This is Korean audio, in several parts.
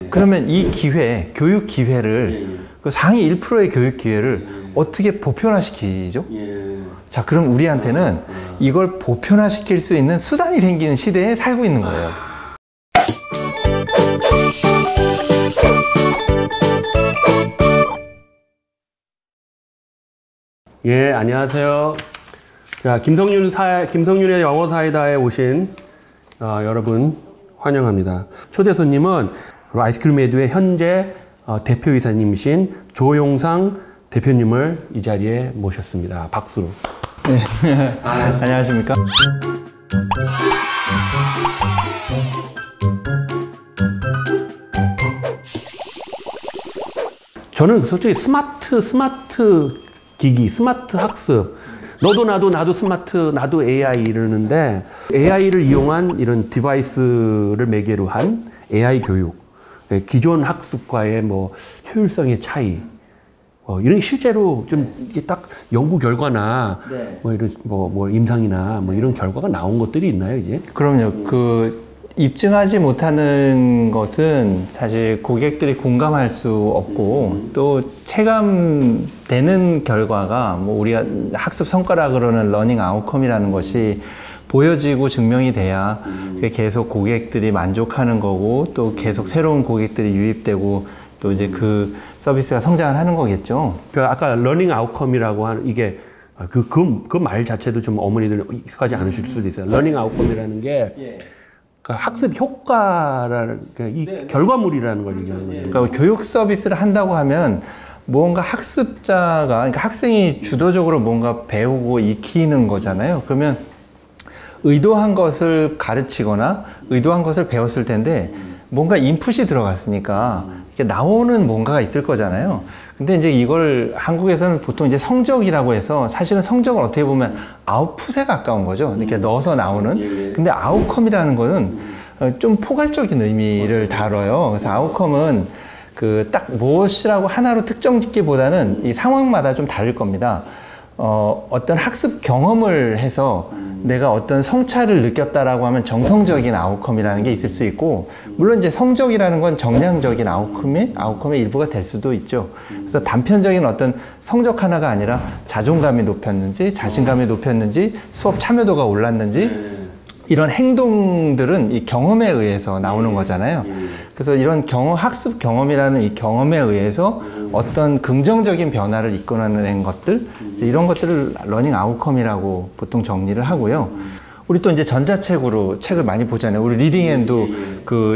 그러면 이 기회, 교육 기회를 그 상위 1%의 교육 기회를 어떻게 보편화시키죠? 자, 그럼 우리한테는 이걸 보편화시킬 수 있는 수단이 생기는 시대에 살고 있는 거예요. 예, 안녕하세요. 자, 김성윤의 영어 사이다에 오신 여러분 환영합니다. 초대 손님은 아이스크림 에듀의 현재 대표이사님이신 조용상 대표님을 이 자리에 모셨습니다. 박수로. 네. 안녕하십니까? 저는 솔직히 스마트 기기, 스마트 학습, 나도 스마트, 나도 AI 이러는데 AI를 이용한 이런 디바이스를 매개로 한 AI 교육, 기존 학습과의 뭐 효율성의 차이, 이런 실제로 좀 이게 딱 연구 결과나 뭐 이런 뭐 임상이나 뭐 이런 결과가 나온 것들이 있나요, 이제? 그럼요. 입증하지 못하는 것은 사실 고객들이 공감할 수 없고 또 체감되는 결과가 뭐 우리가 학습 성과라 그러는 러닝 아웃컴이라는 것이 보여지고 증명이 돼야 계속 고객들이 만족하는 거고 또 계속 새로운 고객들이 유입되고 또 이제 그 서비스가 성장을 하는 거겠죠. 아까 러닝 아웃컴이라고 하는 이게 그 말 자체도 좀 어머니들 익숙하지 않으실 수도 있어요. 러닝 아웃컴이라는 게 학습 효과라는 이 결과물이라는 걸 얘기하는 거예요. 그러니까 교육 서비스를 한다고 하면 뭔가 학습자가, 그러니까 학생이 주도적으로 뭔가 배우고 익히는 거잖아요. 그러면 의도한 것을 가르치거나 의도한 것을 배웠을 텐데 뭔가 인풋이 들어갔으니까 이렇게 나오는 뭔가가 있을 거잖아요. 근데 이제 이걸 한국에서는 보통 이제 성적이라고 해서 사실은 성적은 어떻게 보면 아웃풋에 가까운 거죠. 이렇게 넣어서 나오는. 근데 아웃컴이라는 거는 좀 포괄적인 의미를 다뤄요. 그래서 아웃컴은 딱 무엇이라고 하나로 특정 짓기보다는 이 상황마다 좀 다를 겁니다. 어떤 학습 경험을 해서 내가 어떤 성찰을 느꼈다라고 하면 정성적인 아웃컴이라는 게 있을 수 있고, 물론 이제 성적이라는 건 정량적인 아웃컴의 일부가 될 수도 있죠. 그래서 단편적인 어떤 성적 하나가 아니라 자존감이 높였는지, 자신감이 높였는지, 수업 참여도가 올랐는지, 이런 행동들은 이 경험에 의해서 나오는 거잖아요. 그래서 이런 학습 경험이라는 이 경험에 의해서 어떤 긍정적인 변화를 이끌어낸 것들, 이런 것들을 러닝 아웃컴이라고 보통 정리를 하고요. 우리 또 이제 전자책으로 책을 많이 보잖아요. 우리 리딩앤도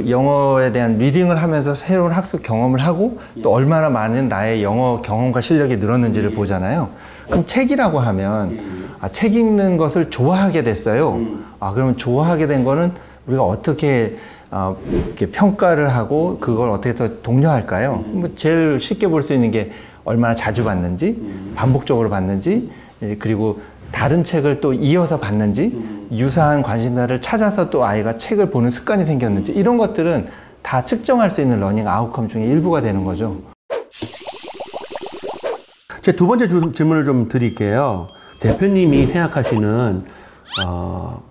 영어에 대한 리딩을 하면서 새로운 학습 경험을 하고 또 얼마나 많은 나의 영어 경험과 실력이 늘었는지를 보잖아요. 그럼 책이라고 하면 책 읽는 것을 좋아하게 됐어요. 그러면 좋아하게 된 거는 우리가 어떻게 이렇게 평가를 하고 그걸 어떻게 더 독려할까요? 뭐 제일 쉽게 볼 수 있는 게 얼마나 자주 봤는지, 반복적으로 봤는지, 그리고 다른 책을 또 이어서 봤는지, 유사한 관심사를 찾아서 또 아이가 책을 보는 습관이 생겼는지, 이런 것들은 다 측정할 수 있는 러닝 아웃컴 중에 일부가 되는 거죠. 제 두 번째 질문을 좀 드릴게요. 대표님이 생각하시는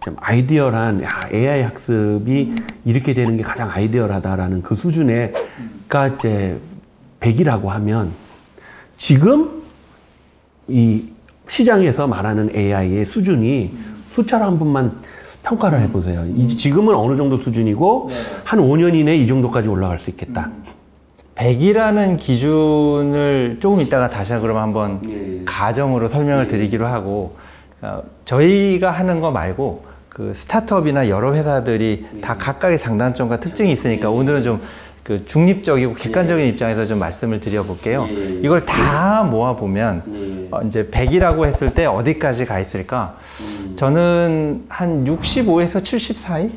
좀 아이디얼한 AI 학습이 이렇게 되는 게 가장 아이디얼하다라는 그 수준에가 이제 100이라고 하면 지금 이 시장에서 말하는 AI의 수준이 숫자로 한 번만 평가를 해보세요. 지금은 어느 정도 수준이고 한 5년 이내에 이 정도까지 올라갈 수 있겠다. 100이라는 기준을 조금 이따가 다시 그러면 한번 가정으로 설명을 드리기로 하고, 저희가 하는 거 말고 스타트업이나 여러 회사들이 다 각각의 장단점과 특징이 있으니까 오늘은 좀 중립적이고 객관적인 입장에서 좀 말씀을 드려볼게요. 이걸 다 모아보면 이제 100이라고 했을 때 어디까지 가 있을까? 저는 한 65에서 70 사이?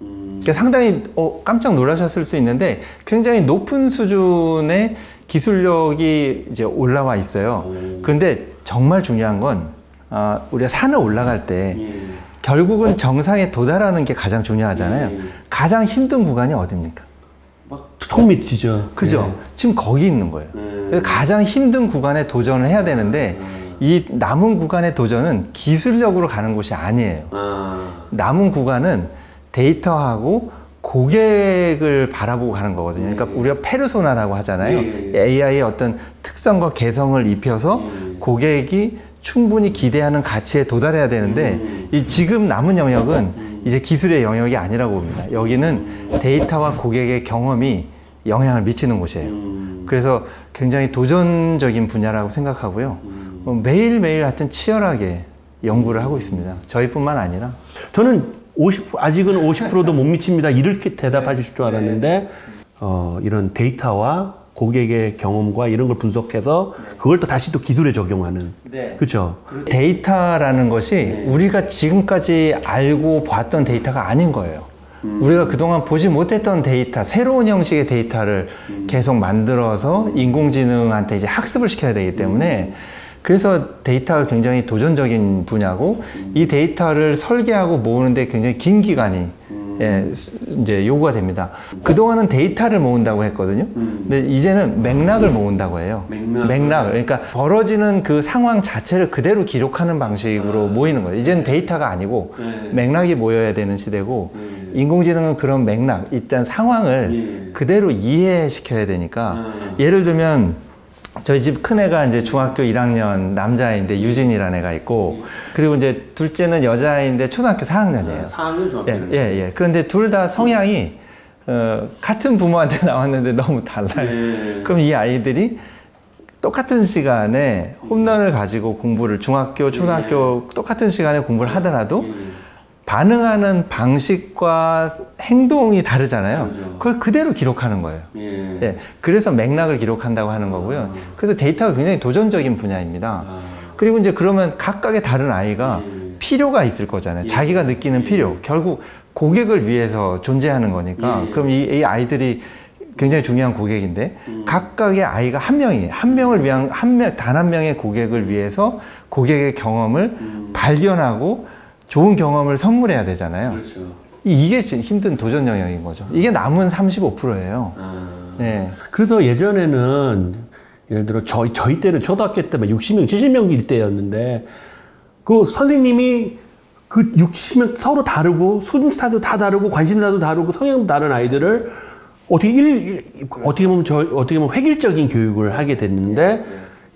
그러니까 상당히 깜짝 놀라셨을 수 있는데 굉장히 높은 수준의 기술력이 이제 올라와 있어요. 그런데 정말 중요한 건 우리가 산을 올라갈 때 결국은 정상에 도달하는 게 가장 중요하잖아요. 가장 힘든 구간이 어디입니까? 턱 밑이죠. 그죠? 지금 거기 있는 거예요. 그래서 가장 힘든 구간에 도전을 해야 되는데 이 남은 구간의 도전은 기술력으로 가는 곳이 아니에요. 남은 구간은 데이터하고 고객을 바라보고 가는 거거든요. 그러니까 우리가 페르소나라고 하잖아요. AI의 어떤 특성과 개성을 입혀서 고객이 충분히 기대하는 가치에 도달해야 되는데 이 지금 남은 영역은 이제 기술의 영역이 아니라고 봅니다. 여기는 데이터와 고객의 경험이 영향을 미치는 곳이에요. 그래서 굉장히 도전적인 분야라고 생각하고요. 매일매일 하여튼 치열하게 연구를 하고 있습니다. 저희뿐만 아니라. 저는 아직은 50%도 못 미칩니다. 이렇게 대답하실 줄 알았는데, 이런 데이터와 고객의 경험과 이런 걸 분석해서 그걸 또 다시 또 기술에 적용하는. 그렇죠? 데이터라는 것이 우리가 지금까지 알고 봤던 데이터가 아닌 거예요. 우리가 그동안 보지 못했던 데이터, 새로운 형식의 데이터를 계속 만들어서 인공지능한테 이제 학습을 시켜야 되기 때문에 그래서 데이터가 굉장히 도전적인 분야고 이 데이터를 설계하고 모으는데 굉장히 긴 기간이 이제 요구가 됩니다. 그동안은 데이터를 모은다고 했거든요. 근데 이제는 맥락을 모은다고 해요. 맥락을. 그러니까 벌어지는 그 상황 자체를 그대로 기록하는 방식으로 모이는 거예요. 이제는 데이터가 아니고 맥락이 모여야 되는 시대고 인공지능은 그런 맥락, 일단 상황을 그대로 이해시켜야 되니까 예를 들면 저희 집 큰애가 이제 중학교 1학년 남자아이인데 유진이라는 애가 있고 그리고 이제 둘째는 여자아이인데 초등학교 4학년이에요. 4학년 중학교. 예. 그런데 둘 다 성향이 같은 부모한테 나왔는데 너무 달라요. 그럼 이 아이들이 똑같은 시간에 홈런을 가지고 공부를 중학교, 초등학교 똑같은 시간에 공부를 하더라도 반응하는 방식과 행동이 다르잖아요. 그걸 그대로 기록하는 거예요. 예, 그래서 맥락을 기록한다고 하는 거고요. 그래서 데이터가 굉장히 도전적인 분야입니다. 그리고 이제 그러면 각각의 다른 아이가 필요가 있을 거잖아요. 자기가 느끼는 필요. 결국 고객을 위해서 존재하는 거니까. 그럼 이 아이들이 굉장히 중요한 고객인데 각각의 아이가 한 명을 위한 단 한 명의 고객을 위해서 고객의 경험을 발견하고 좋은 경험을 선물해야 되잖아요. 그렇죠. 이게 힘든 도전 영역인 거죠. 이게 남은 35%예요. 네. 그래서 예전에는 예를 들어 저희 때는 초등학교 때만 60명, 70명일 때였는데 그 선생님이 그 60명 서로 다르고 수능사도 다 다르고 관심사도 다르고 성향도 다른 아이들을 어떻게 보면 획일적인 교육을 하게 됐는데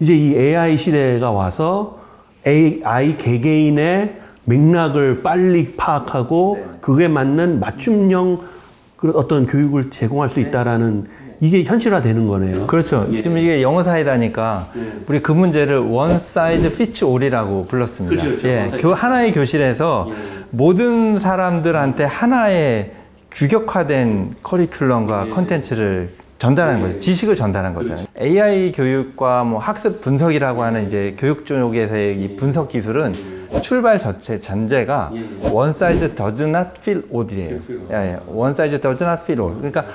이제 이 AI 시대가 와서 AI 개개인의 맥락을 빨리 파악하고 그에 맞는 맞춤형 그런 어떤 교육을 제공할 수 있다라는 이게 현실화되는 거네요. 그렇죠. 지금 이게 영어 사이다니까 우리 그 문제를 one size fits all이라고 불렀습니다. 그렇죠. 하나의 교실에서 모든 사람들한테 하나의 규격화된 커리큘럼과 컨텐츠를 전달하는 거죠. 지식을 전달한 거잖아요. AI 교육과 뭐 학습 분석이라고 하는 이제 교육 쪽에서의 이 분석 기술은 출발 전제가 one size does not fit all이에요. one size does not fit all. 그러니까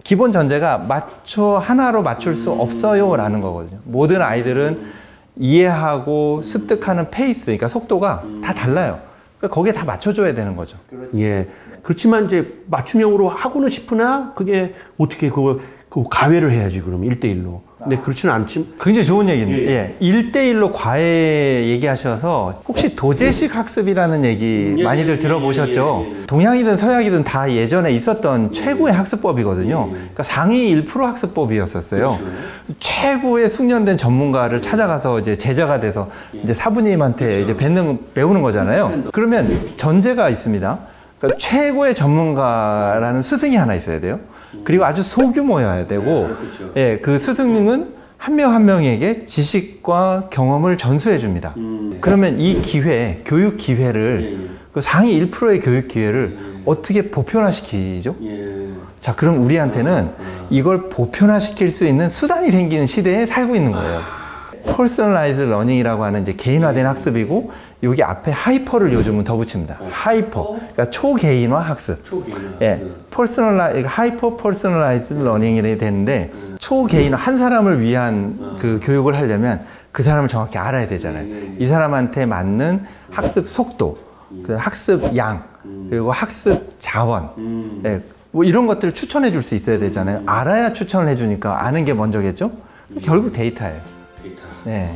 기본 전제가 하나로 맞출 수 없어요라는 거거든요. 모든 아이들은 이해하고 습득하는 페이스, 그러니까 속도가 다 달라요. 그러니까 거기에 다 맞춰줘야 되는 거죠. 예. 그렇지만 이제 맞춤형으로 하고는 싶으나 그게 어떻게 그거 가외를 해야지 그러면 1대1로. 근데 그렇지는 않지. 굉장히 좋은 얘기입니다. 예. 1대1로 과외 얘기하셔서 혹시 도제식 학습이라는 얘기 많이들 들어보셨죠? 동양이든 서양이든 다 예전에 있었던 최고의 학습법이거든요. 그러니까 상위 1% 학습법이었었어요. 최고의 숙련된 전문가를 찾아가서 이제 제자가 돼서 이제 사부님한테 이제 배우는 거잖아요. 그러면 전제가 있습니다. 그러니까 최고의 전문가라는 스승이 하나 있어야 돼요. 그리고 아주 소규모여야 되고, 예, 그 스승은 한 명 한 명에게 지식과 경험을 전수해 줍니다. 그러면 이 교육 기회를, 그 상위 1%의 교육 기회를 어떻게 보편화시키죠? 자, 그럼 우리한테는 이걸 보편화시킬 수 있는 수단이 생기는 시대에 살고 있는 거예요. 퍼스널라이즈 러닝이라고 하는 이제 개인화된 학습이고, 여기 앞에 하이퍼를 요즘은 더 붙입니다. 하이퍼. 그러니까 초개인화 학습. 예. 하이퍼 퍼스널라이즈 러닝이 되는데, 초개인화, 한 사람을 위한 그 교육을 하려면 그 사람을 정확히 알아야 되잖아요. 이 사람한테 맞는 학습 속도, 그 학습 양, 그리고 학습 자원. 예. 뭐 이런 것들을 추천해 줄 수 있어야 되잖아요. 알아야 추천을 해 주니까 아는 게 먼저겠죠? 결국 데이터예요. 네.